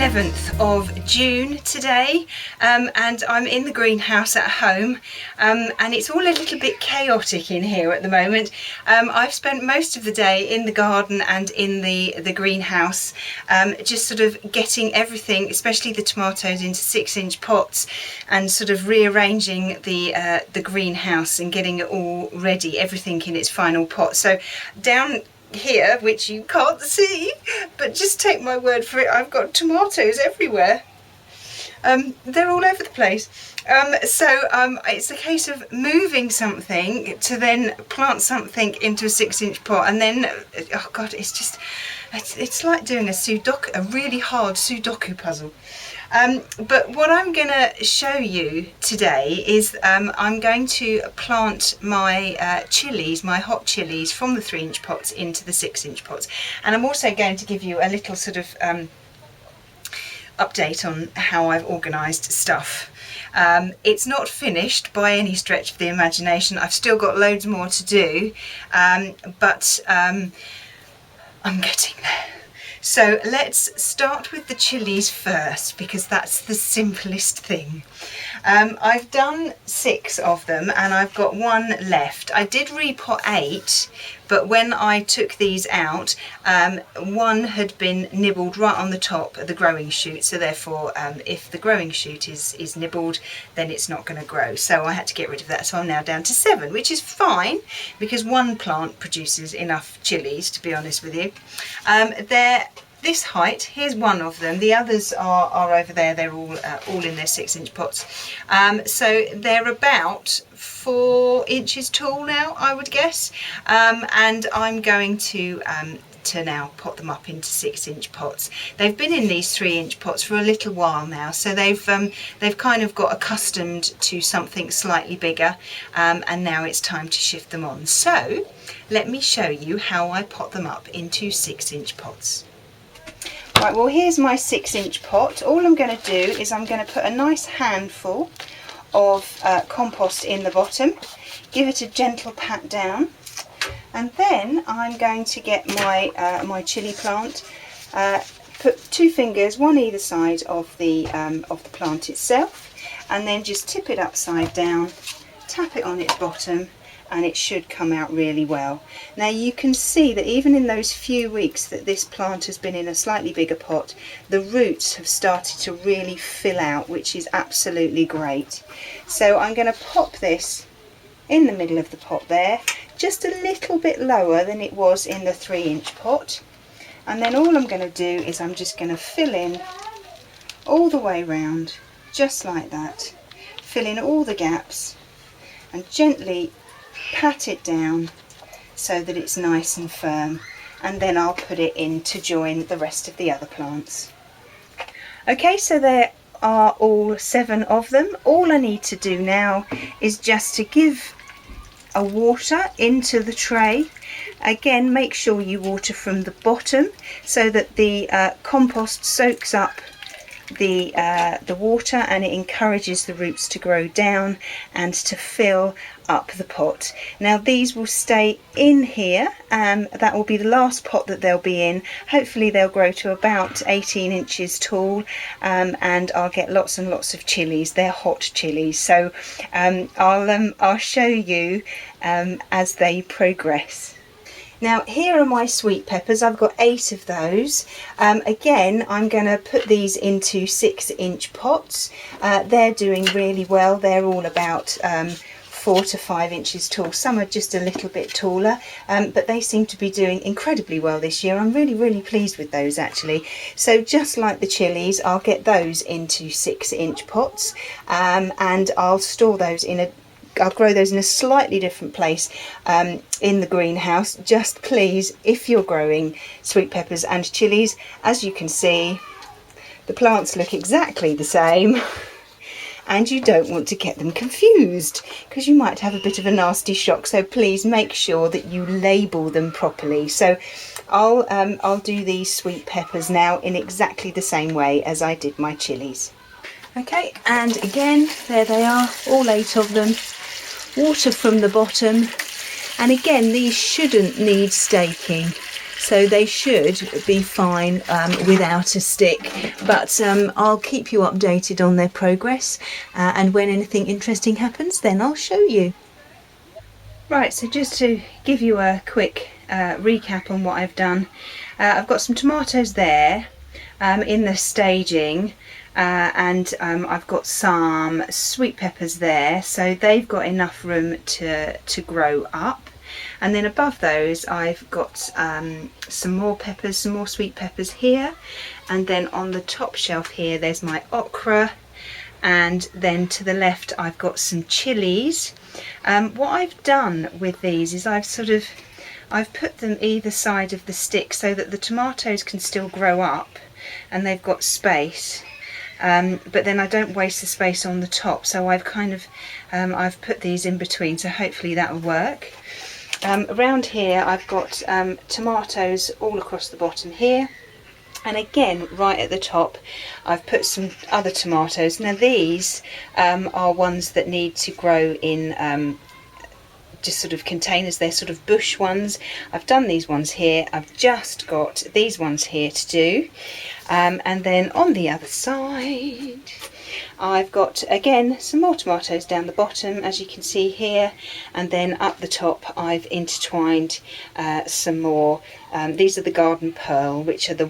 11th of June today, and I'm in the greenhouse at home, and it's all a little bit chaotic in here at the moment. I've spent most of the day in the garden and in the greenhouse, just sort of getting everything, especially the tomatoes, into 6-inch pots and sort of rearranging the greenhouse and getting it all ready, everything in its final pot. So down here, which you can't see, but just take my word for it, I've got tomatoes everywhere. They're all over the place. It's a case of moving something to then plant something into a 6-inch pot, and then oh god, it's like doing a really hard Sudoku puzzle. But what I'm going to show you today is I'm going to plant my chilies, my hot chilies, from the 3-inch pots into the 6-inch pots. And I'm also going to give you a little sort of update on how I've organised stuff. It's not finished by any stretch of the imagination. I've still got loads more to do, but I'm getting there. So let's start with the chilies first, because that's the simplest thing. I've done 6 of them and I've got 1 left. I did repot 8, but when I took these out, 1 had been nibbled right on the top of the growing shoot, so therefore if the growing shoot is nibbled, then it's not going to grow. So I had to get rid of that, so I'm now down to 7, which is fine because 1 plant produces enough chilies, to be honest with you. They're this height. Here's 1 of them. The others are over there. They're all in their 6-inch pots. So they're about 4 inches tall now, I would guess. And I'm going to now pot them up into 6-inch pots. They've been in these 3-inch pots for a little while now, so they've kind of got accustomed to something slightly bigger, and now it's time to shift them on. So let me show you how I pot them up into 6-inch pots. Right, well, here's my 6-inch pot. All I'm going to do is I'm going to put a nice handful of compost in the bottom, give it a gentle pat down, and then I'm going to get my chilli plant, put 2 fingers, one either side of the plant itself, and then just tip it upside down, tap it on its bottom, and it should come out really well. Now you can see that even in those few weeks that this plant has been in a slightly bigger pot, the roots have started to really fill out, which is absolutely great. So I'm going to pop this in the middle of the pot there, just a little bit lower than it was in the 3-inch pot, and then all I'm going to do is I'm just going to fill in all the way round, just like that, fill in all the gaps and gently pat it down so that it's nice and firm, and then I'll put it in to join the rest of the other plants. Okay, so there are all 7 of them. All I need to do now is just to give a water into the tray. Again, make sure you water from the bottom so that the compost soaks up the water, and it encourages the roots to grow down and to fill up the pot. Now these will stay in here, that will be the last pot that they'll be in. Hopefully they'll grow to about 18 inches tall, and I'll get lots and lots of chilies. They're hot chilies, so I'll show you as they progress. Now here are my sweet peppers. I've got 8 of those. Again, I'm going to put these into 6-inch pots. They're doing really well. They're all about 4 to 5 inches tall. Some are just a little bit taller, but they seem to be doing incredibly well this year. I'm really pleased with those actually. So just like the chilies, I'll get those into 6-inch pots, and I'll store those I'll grow those in a slightly different place in the greenhouse. Just please, if you're growing sweet peppers and chilies, as you can see, the plants look exactly the same, and you don't want to get them confused because you might have a bit of a nasty shock. So please make sure that you label them properly. So I'll do these sweet peppers now in exactly the same way as I did my chilies. Okay, and again, there they are, all 8 of them. Water from the bottom, and again, these shouldn't need staking. so they should be fine without a stick, but I'll keep you updated on their progress, and when anything interesting happens then I'll show you. Right, so just to give you a quick recap on what I've done, I've got some tomatoes there in the staging, and I've got some sweet peppers there, so they've got enough room to grow up. And then above those I've got some more peppers, some more sweet peppers here, and then on the top shelf here there's my okra, and then to the left I've got some chilies. What I've done with these is I've put them either side of the stick so that the tomatoes can still grow up and they've got space, but then I don't waste the space on the top, so I've I've put these in between, so hopefully that'll work. Around here I've got tomatoes all across the bottom here, and again right at the top I've put some other tomatoes. Now these are ones that need to grow in just sort of containers, they're sort of bush ones. I've done these ones here, I've just got these ones here to do, and then on the other side I've got again some more tomatoes down the bottom, as you can see here, and then up the top I've intertwined some more. These are the garden pearl, which are the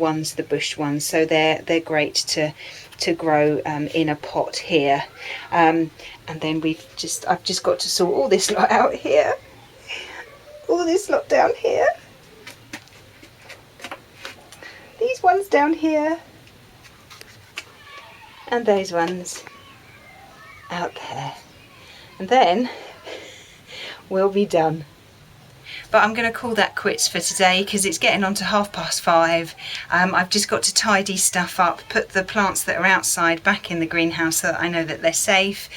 bush ones, so they're great to grow in a pot here. And then I've just got to sort all this lot out here, all this lot down here, these ones down here, and those ones out there, and then we'll be done. But I'm going to call that quits for today because it's getting on to 5:30. I've just got to tidy stuff up, put the plants that are outside back in the greenhouse so that I know that they're safe,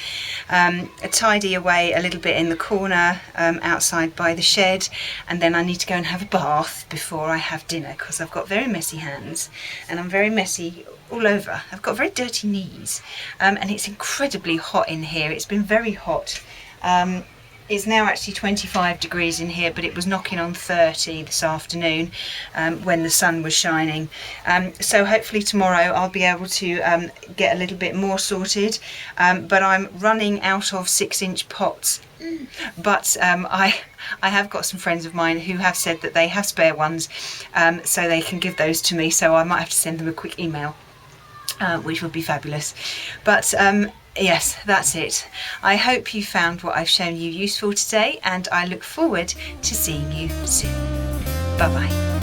tidy away a little bit in the corner outside by the shed, and then I need to go and have a bath before I have dinner because I've got very messy hands and I'm very messy all over. I've got very dirty knees, and it's incredibly hot in here. It's been very hot. It's now actually 25 degrees in here, but it was knocking on 30 this afternoon when the sun was shining. So hopefully tomorrow I'll be able to get a little bit more sorted, but I'm running out of 6-inch pots. But I have got some friends of mine who have said that they have spare ones, so they can give those to me, so I might have to send them a quick email, which would be fabulous. But yes, that's it. I hope you found what I've shown you useful today, and I look forward to seeing you soon. Bye bye.